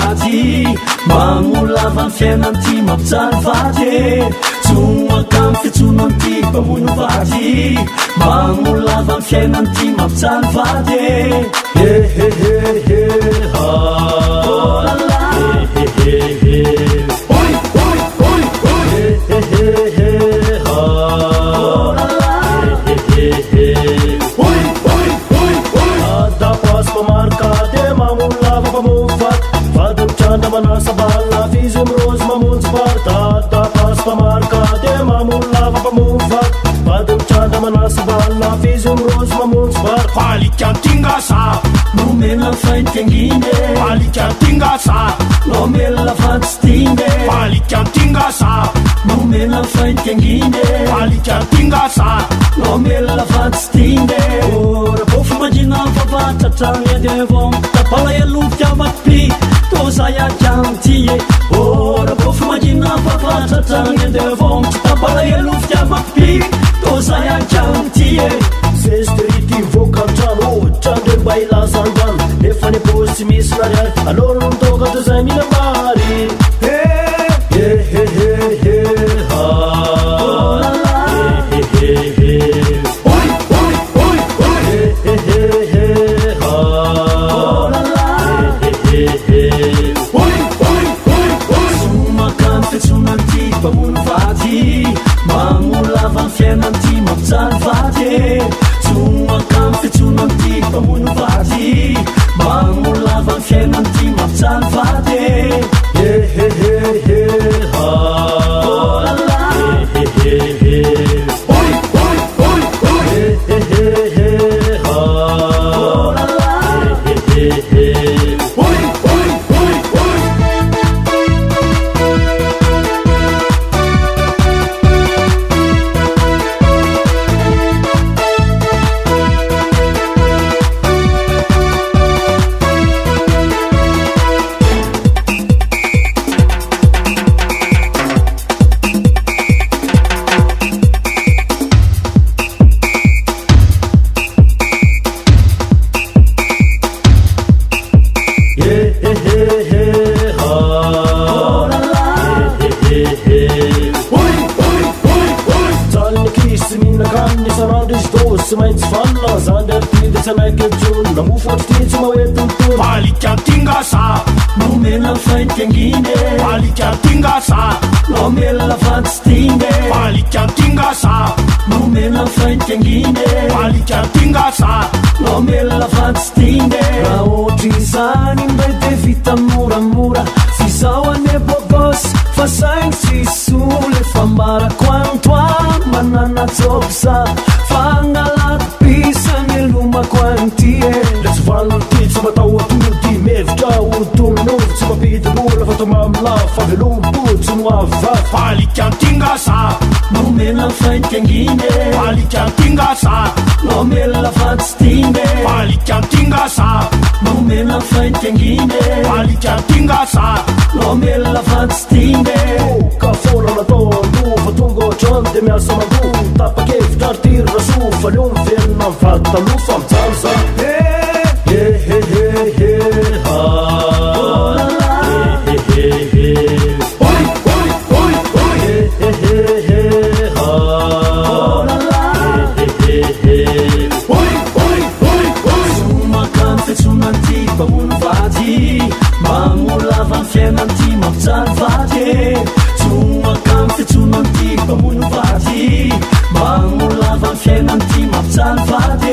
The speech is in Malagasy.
vady magnololava ny fiainany ty mampijaly vady tsomakamy fitsono an'ty mpamono vady magnololava ny fiainany ty mampijaly vady manasa balla fizy amrozy mamonjy batata paspa markate mamollava pamovat vady mitranda manasa balla fizy amrozy mamonjy bat palikantingasa nomela faitengine palikantingasa nomela fatstine palikantingasa nomela faitengine palikantingasa nomela fatstine ora pofo magina favatratragny adevon tapala elovika makpi tosaya jantie ora pofo magina favatratragny adevon tapala elovika makpi tosaya jantie sesterity vokantrano trandre baila sandan efa ny posy misy nariary alôno mitoka tozay mila mary pamono vady magnololava ny fiainany ty mampijaly vady tsomakamy fitsono an'ty mpamono vady magnololava ny fiainany ty mampijaly vady palikantingasa nomela faitengine palikantingasa nomela fatstine palikantingasa nomela faitengine palikantingasa nomela fatstine raha ohatry izany mba de vita moramora fizahoane bogos fa saigny tsisole fambarako antoany manana tsopsa fangalako pisany elomako antie letsy valonty tsy matao atody mevitra olotononovo tsy mampidimola fa tomamila favelompotsy no avivavy palikantingasa nomela faitengine palikantingasa nomela fatstine palikantingasa nomela faitengine palikantingasa nomela fatstine ka fola natondova tonga ohatrany de miasa mango tapakevitra artiry rasofa leo miverina mivady talofa mijaly za tsomakamy fitsono an'ty mpamono vady magnololava ny fiainany ty mampijaly vady tsomakamy fitsono an'ty mpamono vady magnololava ny fiainany ty mampijaly vady